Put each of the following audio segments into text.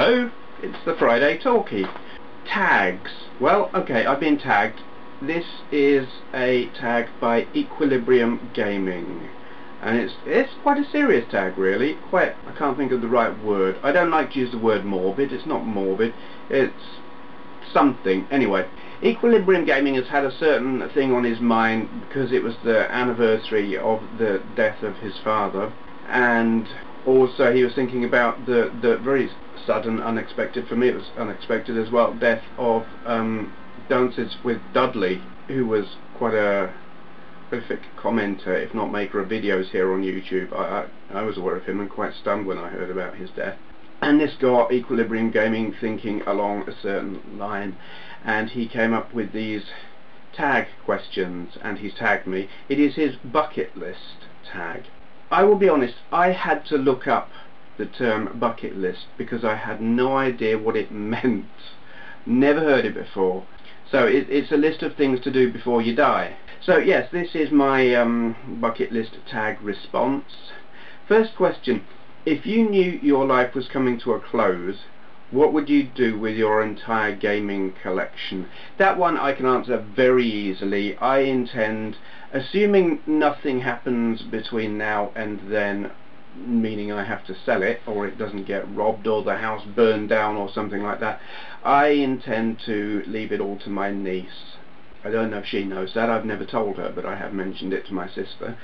Hello, it's the Friday Talkie. Tags. Well, okay, I've been tagged. This is a tag by EquillibriumGaming, and it's quite a serious tag, really. I can't think of the right word. I don't like to use the word morbid. It's not morbid. It's something. Anyway, EquillibriumGaming has had a certain thing on his mind because it was the anniversary of the death of his father, and also he was thinking about the very sudden, unexpected, for me it was unexpected as well, death of Dances with Dudley, who was quite a prolific commenter, if not maker of videos here on YouTube. I was aware of him and quite stunned when I heard about his death. And this got EquillibriumGaming thinking along a certain line, and he came up with these tag questions, and he's tagged me. It is his bucket list tag. I will be honest, I had to look up the term bucket list because I had no idea what it meant. Never heard it before. So it's a list of things to do before you die. So yes, this is my bucket list tag response. First question: if you knew your life was coming to a close, what would you do with your entire gaming collection? That one I can answer very easily. I intend, assuming nothing happens between now and then, meaning I have to sell it, or it doesn't get robbed, or the house burned down, or something like that, I intend to leave it all to my niece. I don't know if she knows that. I've never told her, but I have mentioned it to my sister.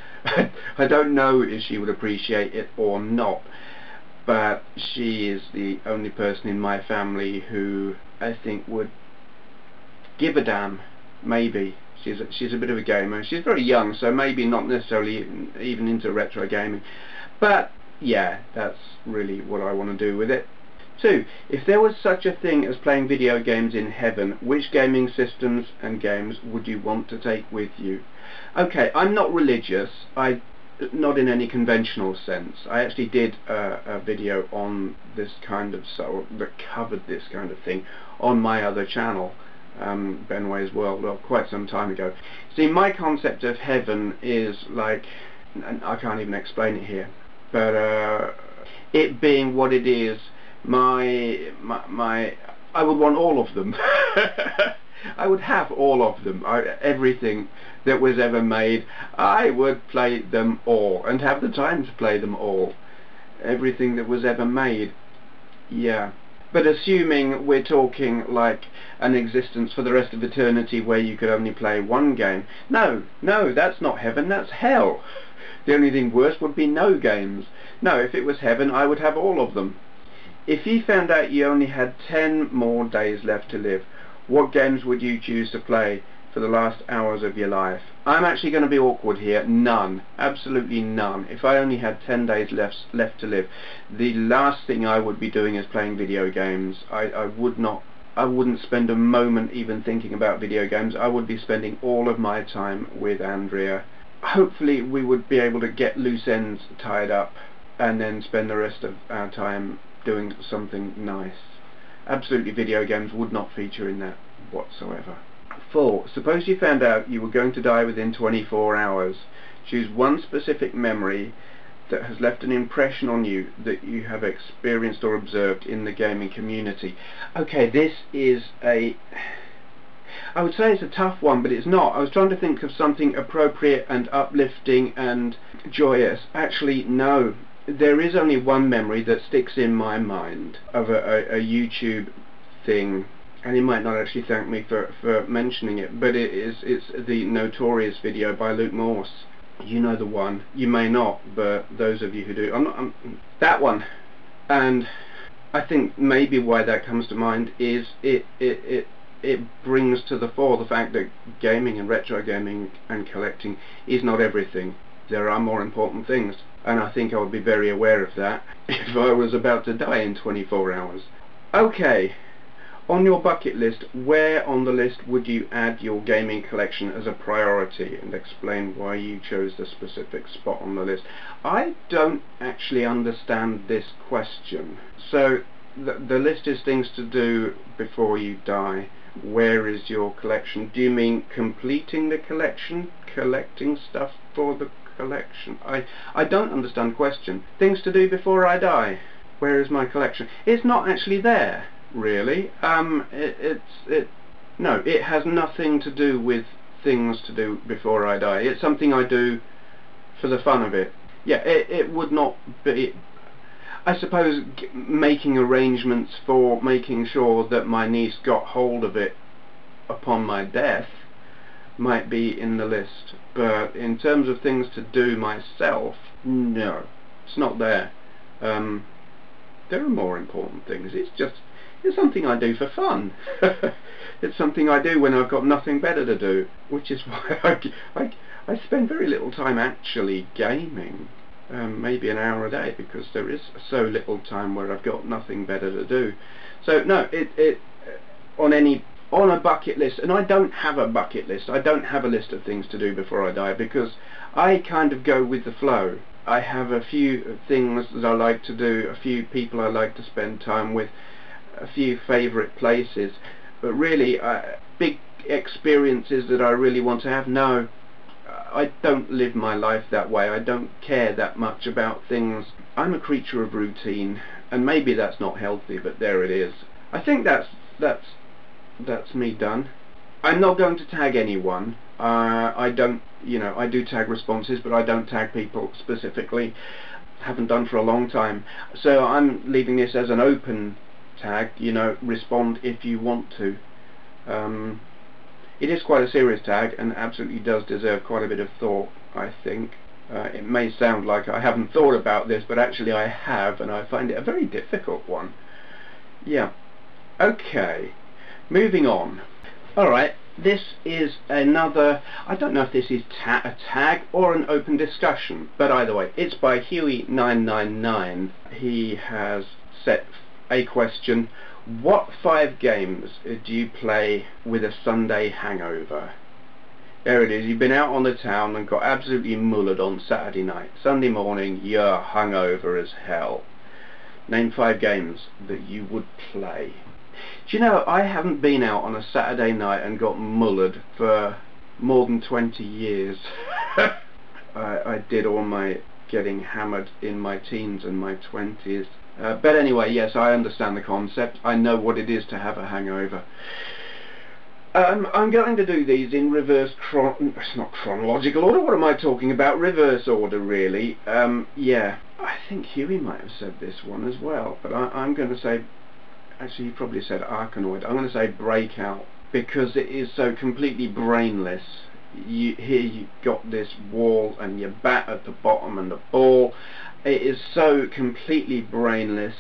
I don't know if she would appreciate it or not, but she is the only person in my family who I think would give a damn. Maybe. She's a bit of a gamer. She's very young, so maybe not necessarily even into retro gaming. But yeah, that's really what I want to do with it. 2. If there was such a thing as playing video games in heaven, which gaming systems and games would you want to take with you? Okay, I'm not religious. Not in any conventional sense. I actually did a video on this kind of that covered this kind of thing on my other channel, Benway's World, quite some time ago. See, my concept of heaven is like, and I can't even explain it here, but it being what it is, I would want all of them. I would have all of them. Everything that was ever made, I would play them all and have the time to play them all. Everything that was ever made, yeah. But assuming we're talking like an existence for the rest of eternity where you could only play one game, no, that's not heaven, that's hell. The only thing worse would be no games. No, if it was heaven, I would have all of them. If you found out you only had 10 more days left to live, what games would you choose to play for the last hours of your life? I'm actually going to be awkward here. None. Absolutely none. If I only had 10 days left to live, the last thing I would be doing is playing video games. I wouldn't spend a moment even thinking about video games. I would be spending all of my time with Andrea. Hopefully we would be able to get loose ends tied up and then spend the rest of our time doing something nice. Absolutely, video games would not feature in that whatsoever. 4. Suppose you found out you were going to die within 24 hours. Choose one specific memory that has left an impression on you that you have experienced or observed in the gaming community. Okay, this is I would say it's a tough one, but it's not. I was trying to think of something appropriate and uplifting and joyous. Actually, no. There is only one memory that sticks in my mind of a YouTube thing, and he might not actually thank me for mentioning it, but it's the Notorious video by Luke Morse. You know the one. You may not, but those of you who do, that one. And I think maybe why that comes to mind is it brings to the fore the fact that gaming and retro gaming and collecting is not everything. There are more important things, and I think I would be very aware of that if I was about to die in 24 hours. Okay, on your bucket list, where on the list would you add your gaming collection as a priority, and explain why you chose the specific spot on the list? I don't actually understand this question. So the list is things to do before you die. Where is your collection? Do you mean completing the collection? Collecting stuff for the collection? I don't understand the question. Things to do before I die. Where is my collection? It's not actually there, really. No, it has nothing to do with things to do before I die. It's something I do for the fun of it. Yeah, it would not be... I suppose making arrangements for making sure that my niece got hold of it upon my death might be in the list, but in terms of things to do myself, no, it's not there. There are more important things. It's something I do for fun. It's something I do when I've got nothing better to do, which is why I spend very little time actually gaming. Maybe an hour a day, because there is so little time where I've got nothing better to do. So no, on a bucket list, and I don't have a bucket list. I don't have a list of things to do before I die, because I kind of go with the flow. I have a few things that I like to do, a few people I like to spend time with, a few favourite places, but really big experiences that I really want to have, no. I don't live my life that way. I don't care that much about things. I'm a creature of routine, and maybe that's not healthy, but there it is. I think that's me done. I'm not going to tag anyone. I don't, I do tag responses, but I don't tag people specifically. Haven't done for a long time. So I'm leaving this as an open tag, respond if you want to. It is quite a serious tag, and absolutely does deserve quite a bit of thought, I think. It may sound like I haven't thought about this, but actually I have, and I find it a very difficult one. Yeah. Okay. Moving on. Alright, this is another... I don't know if this is a tag or an open discussion, but either way, it's by Huey999. He has set a question: what 5 games do you play with a Sunday hangover? There it is. You've been out on the town and got absolutely mullered on Saturday night. Sunday morning, you're hungover as hell. Name 5 games that you would play. Do you know, I haven't been out on a Saturday night and got mullered for more than 20 years. I did all my getting hammered in my teens and my 20s. But anyway, yes, I understand the concept. I know what it is to have a hangover. I'm going to do these in reverse it's not chronological order. What am I talking about? Reverse order, really. Yeah, I think Huey might have said this one as well, but I'm going to say... Actually, he probably said Arkanoid. I'm going to say Breakout, because it is so completely brainless. Here you've got this wall and you bat at the bottom and the ball. It is so completely brainless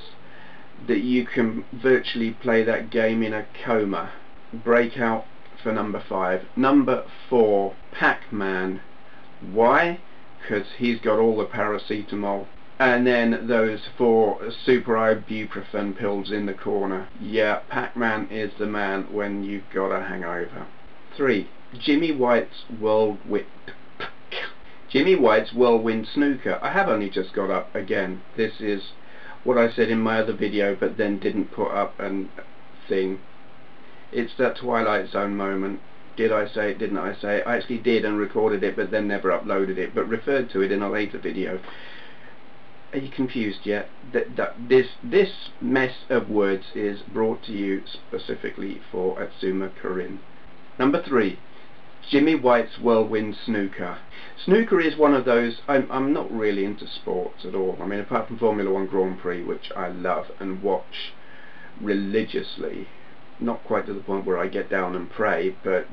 that you can virtually play that game in a coma. Breakout for number 5. Number 4, Pac-Man. Why? Because he's got all the paracetamol. And then those 4 super ibuprofen pills in the corner. Yeah, Pac-Man is the man when you've got a hangover. 3, Jimmy White's Whirlwind Snooker. I have only just got up again. This is what I said in my other video, but then didn't put up a thing. It's that Twilight Zone moment. Did I say it? Didn't I say it? I actually did and recorded it, but then never uploaded it, but referred to it in a later video. Are you confused yet? This mess of words is brought to you specifically for Atsuma Corinne. Number 3, Jimmy White's Whirlwind Snooker. Snooker is one of those... I'm not really into sports at all. I mean, apart from Formula 1 Grand Prix, which I love and watch religiously. Not quite to the point where I get down and pray, but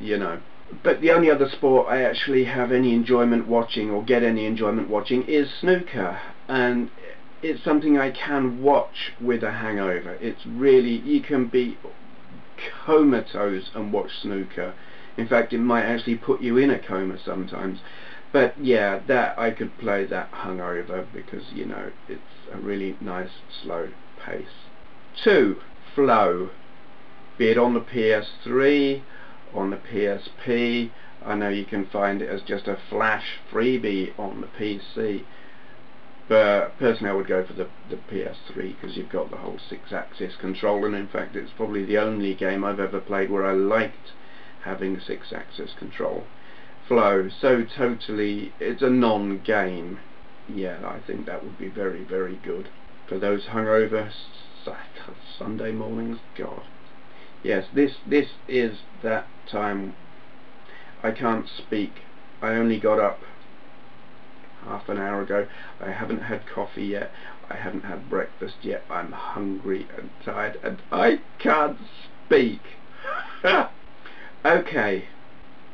But the only other sport I actually have any enjoyment watching, or get any enjoyment watching, is snooker. And it's something I can watch with a hangover. It's really... you can be comatose and watch snooker. In fact, it might actually put you in a coma sometimes. But yeah, that I could play that hungover, because, it's a really nice slow pace. 2, Flow. Be it on the PS3, on the PSP. I know you can find it as just a flash freebie on the PC, but personally I would go for the PS3, because you've got the whole 6-axis control, and in fact it's probably the only game I've ever played where I liked having 6-axis control. Flow, so totally, it's a non-game. Yeah, I think that would be very, very good. for those hungover Sunday mornings. God, yes, this is that time. I can't speak. I only got up half an hour ago. I haven't had coffee yet. I haven't had breakfast yet. I'm hungry and tired and I can't speak. Okay,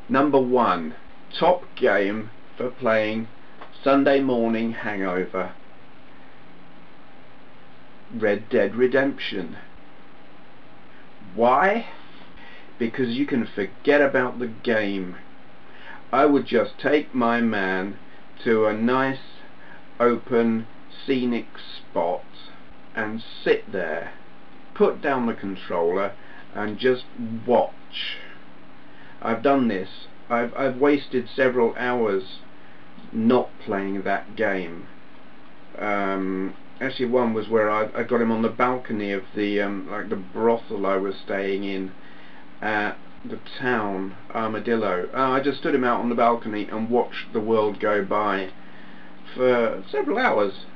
number 1, top game for playing Sunday morning hangover. Red Dead Redemption. Why? Because you can forget about the game. I would just take my man to a nice open scenic spot and sit there, put down the controller and just watch. I've done this. I've wasted several hours not playing that game. Actually, one was where I got him on the balcony of the like the brothel I was staying in at the town, Armadillo. I just stood him out on the balcony and watched the world go by for several hours,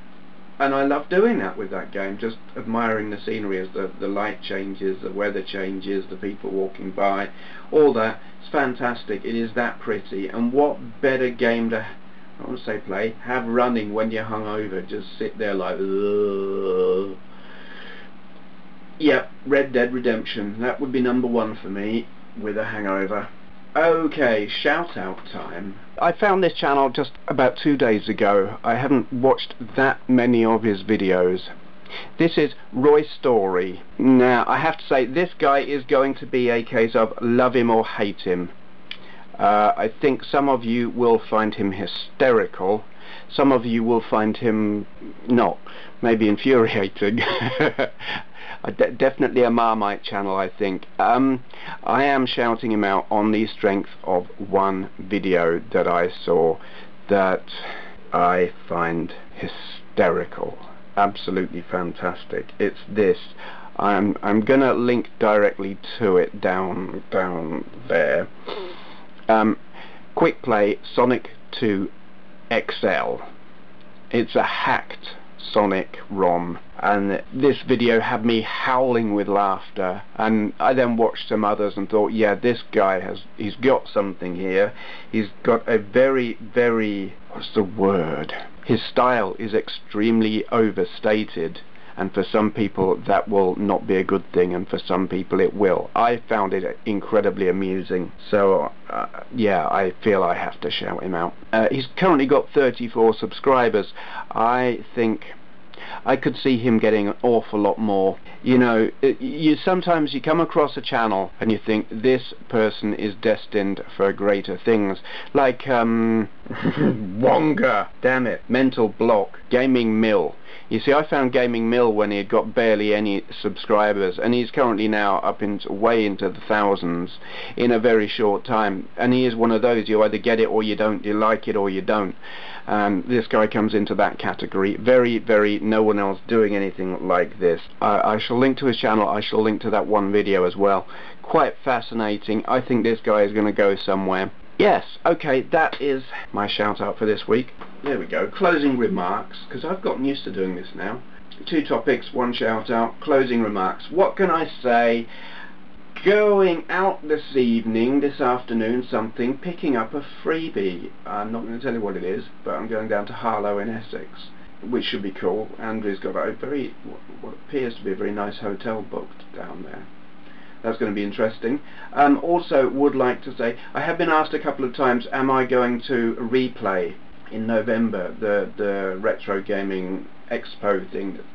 and I love doing that with that game, just admiring the scenery as the light changes, the weather changes, the people walking by, all that. It's fantastic. It is that pretty, and what better game to, I won't say play, have running when you're hungover. Just sit there like, ugh. Yep, Red Dead Redemption. That would be number 1 for me with a hangover. Okay, shout out time. I found this channel just about 2 days ago. I haven't watched that many of his videos. This is Roy Story. Now, I have to say, this guy is going to be a case of love him or hate him. I think some of you will find him hysterical. Some of you will find him not, maybe infuriating. Definitely a Marmite channel, I think. I am shouting him out on the strength of one video that I saw that I find hysterical. Absolutely fantastic. It's this. I'm gonna link directly to it down there. Quick play Sonic 2 XL. It's a hacked Sonic ROM, and this video had me howling with laughter, and I then watched some others and thought, yeah, this guy he's got something here. He's got a very, what's the word? His style is extremely overstated, and for some people that will not be a good thing, and for some people it will. I found it incredibly amusing, so yeah, I feel I have to shout him out. He's currently got 34 subscribers. I think I could see him getting an awful lot more. You know, sometimes you come across a channel and you think this person is destined for greater things, like Wonga, damn it, Mental Block, Gaming Mill. You see, I found Gaming Mill when he had got barely any subscribers, and he's currently now up way into the thousands in a very short time. And he is one of those, you either get it or you don't, you like it or you don't. And this guy comes into that category. Very, no one else doing anything like this. I shall link to his channel. I shall link to that one video as well. Quite fascinating. I think this guy is going to go somewhere. Yes, okay, that is my shout out for this week. There we go, closing remarks, because I've gotten used to doing this now. 2 topics, 1 shout out, closing remarks. What can I say? Going out this evening, this afternoon, something, picking up a freebie. I'm not going to tell you what it is, but I'm going down to Harlow in Essex, which should be cool. Andrew's got a what appears to be a very nice hotel booked down there. That's going to be interesting. Also would like to say, I have been asked a couple of times, am I going to replay in November the retro gaming expo thing that's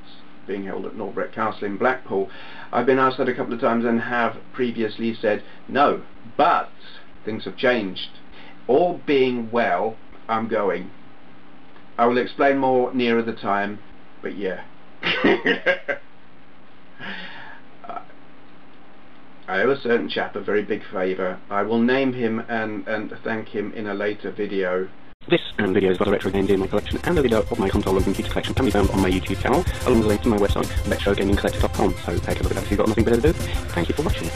being held at Norbrett Castle in Blackpool. I've been asked that a couple of times and have previously said no, but things have changed. All being well, I'm going. I will explain more nearer the time, but yeah. I owe a certain chap a very big favour. I will name him and thank him in a later video. This and videos of other retro games in my collection and a video of my console and computer collection can be found on my YouTube channel, along with a link to my website, retrogamingcollector.com, so take a look at that if you've got nothing better to do. Thank you for watching.